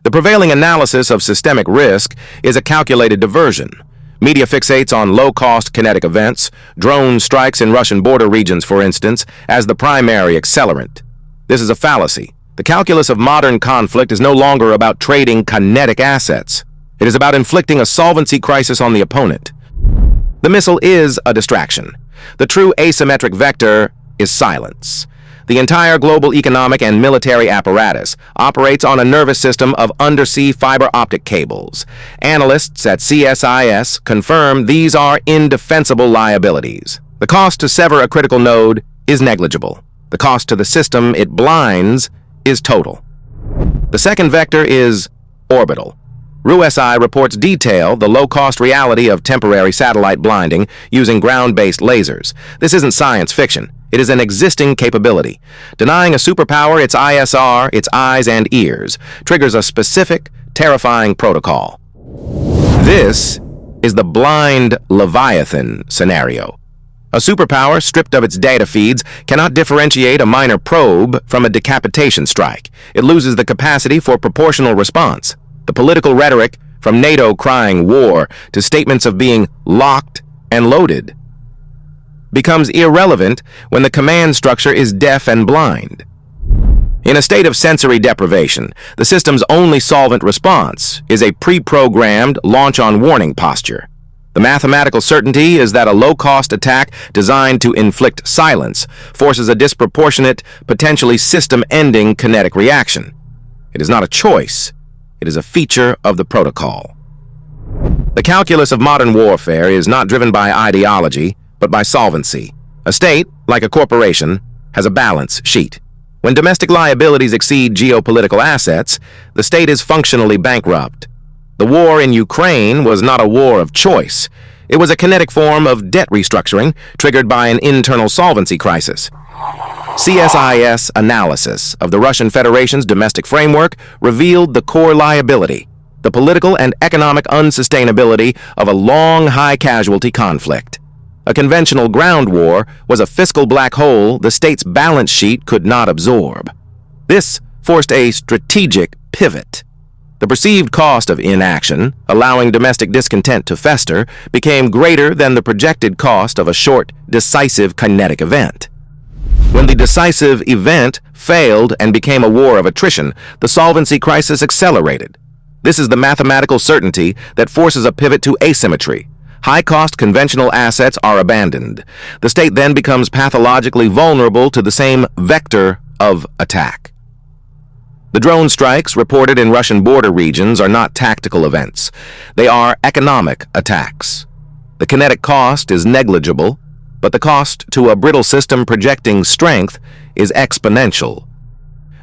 The prevailing analysis of systemic risk is a calculated diversion. Media fixates on low-cost kinetic events, drone strikes in Russian border regions, for instance, as the primary accelerant. This is a fallacy. The calculus of modern conflict is no longer about trading kinetic assets. It is about inflicting a solvency crisis on the opponent. The missile is a distraction. The true asymmetric vector is silence. The entire global economic and military apparatus operates on a nervous system of undersea fiber optic cables. Analysts at CSIS confirm these are indefensible liabilities. The cost to sever a critical node is negligible. The cost to the system it blinds is total. The second vector is orbital. RUSI reports detail the low-cost reality of temporary satellite blinding using ground-based lasers. This isn't science fiction. It is an existing capability. Denying a superpower its ISR, its eyes and ears, triggers a specific, terrifying protocol. This is the blind Leviathan scenario. A superpower, stripped of its data feeds, cannot differentiate a minor probe from a decapitation strike. It loses the capacity for proportional response. The political rhetoric, from NATO crying war to statements of being locked and loaded, becomes irrelevant when the command structure is deaf and blind. In a state of sensory deprivation, the system's only solvent response is a pre-programmed launch-on-warning posture. The mathematical certainty is that a low-cost attack designed to inflict silence forces a disproportionate, potentially system-ending kinetic reaction. It is not a choice. It is a feature of the protocol. The calculus of modern warfare is not driven by ideology, but by solvency. A state, like a corporation, has a balance sheet. When domestic liabilities exceed geopolitical assets, the state is functionally bankrupt. The war in Ukraine was not a war of choice. It was a kinetic form of debt restructuring triggered by an internal solvency crisis. CSIS analysis of the Russian Federation's domestic framework revealed the core liability, the political and economic unsustainability of a long high-casualty conflict. A conventional ground war was a fiscal black hole the state's balance sheet could not absorb. This forced a strategic pivot. The perceived cost of inaction, allowing domestic discontent to fester, became greater than the projected cost of a short, decisive kinetic event. When the decisive event failed and became a war of attrition, the solvency crisis accelerated. This is the mathematical certainty that forces a pivot to asymmetry. High-cost conventional assets are abandoned. The state then becomes pathologically vulnerable to the same vector of attack. The drone strikes reported in Russian border regions are not tactical events. They are economic attacks. The kinetic cost is negligible, but the cost to a brittle system projecting strength is exponential.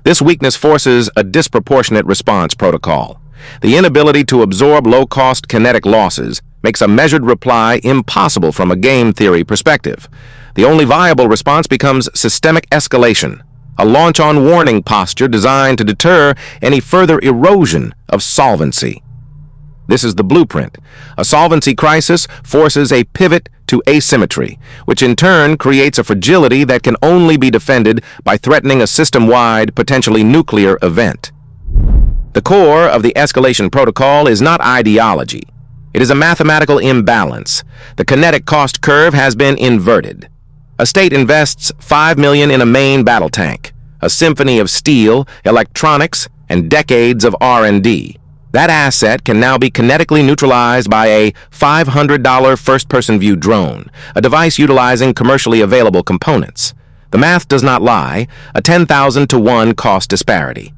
This weakness forces a disproportionate response protocol. The inability to absorb low-cost kinetic losses makes a measured reply impossible from a game theory perspective. The only viable response becomes systemic escalation, a launch-on-warning posture designed to deter any further erosion of solvency. This is the blueprint. A solvency crisis forces a pivot to asymmetry, which in turn creates a fragility that can only be defended by threatening a system-wide, potentially nuclear event. The core of the escalation protocol is not ideology. It is a mathematical imbalance. The kinetic cost curve has been inverted. A state invests $5 million in a main battle tank, a symphony of steel, electronics, and decades of R&D. That asset can now be kinetically neutralized by a $500 first-person view drone, a device utilizing commercially available components. The math does not lie, a 10,000 to 1 cost disparity.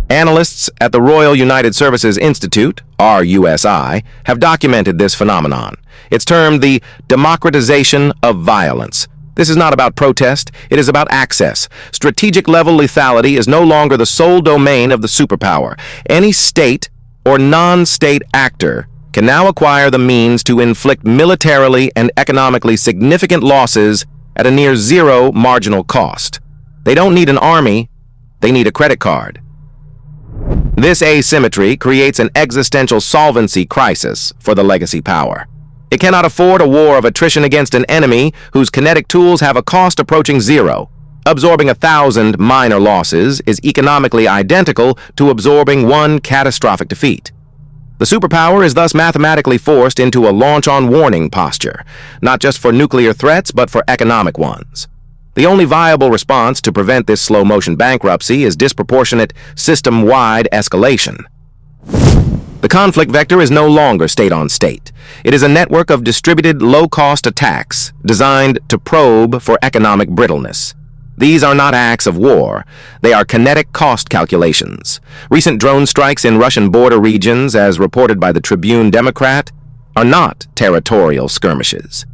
Analysts at the Royal United Services Institute, RUSI, have documented this phenomenon. It's termed the democratization of violence. This is not about protest, it is about access. Strategic-level lethality is no longer the sole domain of the superpower. Any state or non-state actor can now acquire the means to inflict militarily and economically significant losses at a near zero marginal cost. They don't need an army, they need a credit card. This asymmetry creates an existential solvency crisis for the legacy power. It cannot afford a war of attrition against an enemy whose kinetic tools have a cost approaching zero. Absorbing 1,000 minor losses is economically identical to absorbing one catastrophic defeat. The superpower is thus mathematically forced into a launch-on-warning posture, not just for nuclear threats but for economic ones. The only viable response to prevent this slow-motion bankruptcy is disproportionate, system-wide escalation. The conflict vector is no longer state-on-state. It is a network of distributed, low-cost attacks designed to probe for economic brittleness. These are not acts of war. They are kinetic cost calculations. Recent drone strikes in Russian border regions, as reported by the Tribune Democrat, are not territorial skirmishes.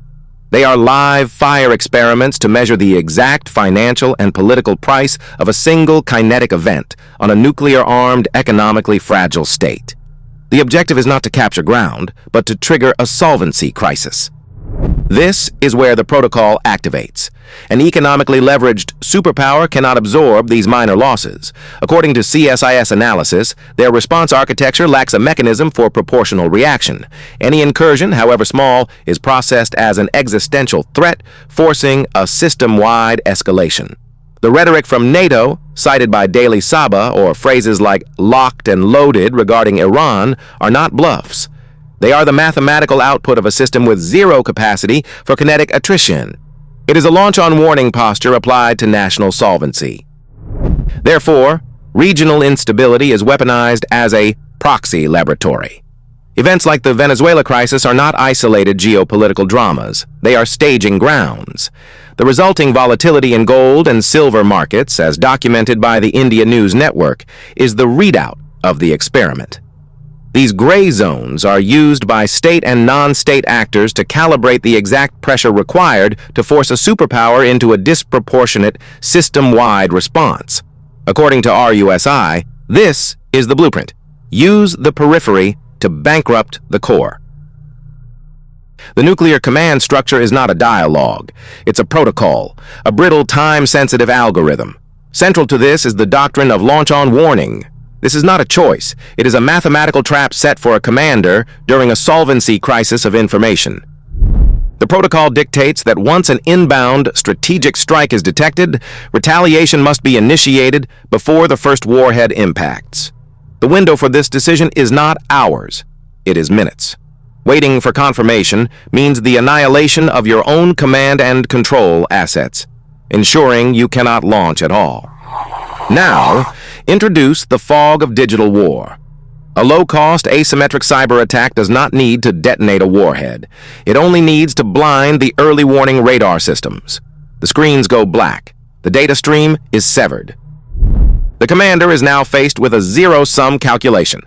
They are live fire experiments to measure the exact financial and political price of a single kinetic event on a nuclear-armed, economically fragile state. The objective is not to capture ground, but to trigger a solvency crisis. This is where the protocol activates. An economically leveraged superpower cannot absorb these minor losses. According to CSIS analysis, their response architecture lacks a mechanism for proportional reaction. Any incursion, however small, is processed as an existential threat, forcing a system-wide escalation. The rhetoric from NATO, cited by Daily Sabah, or phrases like locked and loaded regarding Iran, are not bluffs. They are the mathematical output of a system with zero capacity for kinetic attrition. It is a launch-on-warning posture applied to national solvency. Therefore, regional instability is weaponized as a proxy laboratory. Events like the Venezuela crisis are not isolated geopolitical dramas. They are staging grounds. The resulting volatility in gold and silver markets, as documented by the India News Network, is the readout of the experiment. These gray zones are used by state and non-state actors to calibrate the exact pressure required to force a superpower into a disproportionate, system-wide response. According to RUSI, this is the blueprint. Use the periphery to bankrupt the core. The nuclear command structure is not a dialogue. It's a protocol, a brittle, time-sensitive algorithm. Central to this is the doctrine of launch-on-warning. This is not a choice. It is a mathematical trap set for a commander during a solvency crisis of information. The protocol dictates that once an inbound strategic strike is detected, retaliation must be initiated before the first warhead impacts. The window for this decision is not hours. It is minutes. Waiting for confirmation means the annihilation of your own command and control assets, ensuring you cannot launch at all. Now, introduce the fog of digital war. A low-cost, asymmetric cyber attack does not need to detonate a warhead. It only needs to blind the early warning radar systems. The screens go black. The data stream is severed. The commander is now faced with a zero-sum calculation.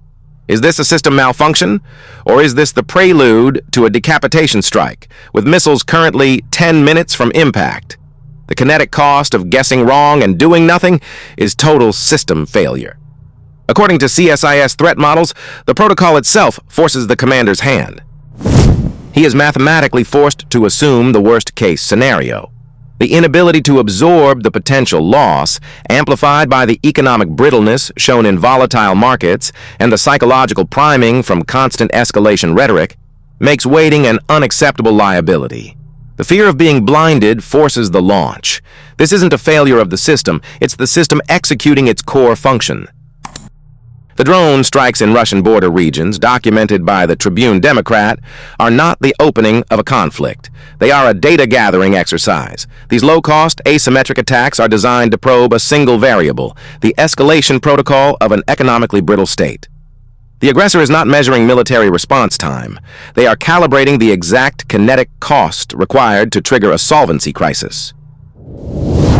Is this a system malfunction, or is this the prelude to a decapitation strike, with missiles currently 10 minutes from impact? The kinetic cost of guessing wrong and doing nothing is total system failure. According to CSIS threat models, the protocol itself forces the commander's hand. He is mathematically forced to assume the worst-case scenario. The inability to absorb the potential loss, amplified by the economic brittleness shown in volatile markets and the psychological priming from constant escalation rhetoric, makes waiting an unacceptable liability. The fear of being blinded forces the launch. This isn't a failure of the system, it's the system executing its core function. The drone strikes in Russian border regions, documented by the Tribune Democrat, are not the opening of a conflict. They are a data-gathering exercise. These low-cost, asymmetric attacks are designed to probe a single variable, the escalation protocol of an economically brittle state. The aggressor is not measuring military response time. They are calibrating the exact kinetic cost required to trigger a solvency crisis.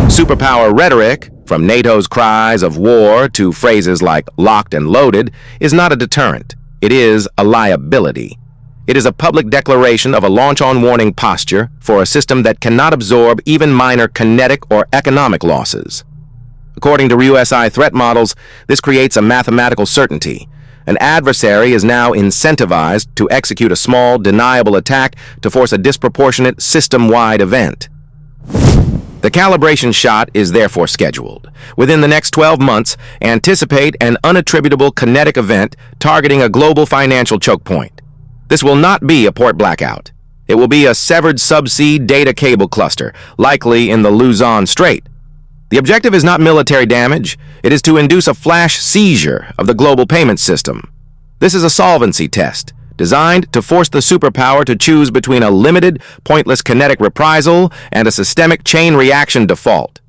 Superpower rhetoric, from NATO's cries of war to phrases like locked and loaded, is not a deterrent. It is a liability. It is a public declaration of a launch-on-warning posture for a system that cannot absorb even minor kinetic or economic losses. According to RUSI threat models, this creates a mathematical certainty. An adversary is now incentivized to execute a small, deniable attack to force a disproportionate, system-wide event. The calibration shot is therefore scheduled. Within the next 12 months, anticipate an unattributable kinetic event targeting a global financial choke point. This will not be a port blackout. It will be a severed subsea data cable cluster, likely in the Luzon Strait. The objective is not military damage. It is to induce a flash seizure of the global payment system. This is a solvency test, designed to force the superpower to choose between a limited, pointless kinetic reprisal and a systemic chain reaction default.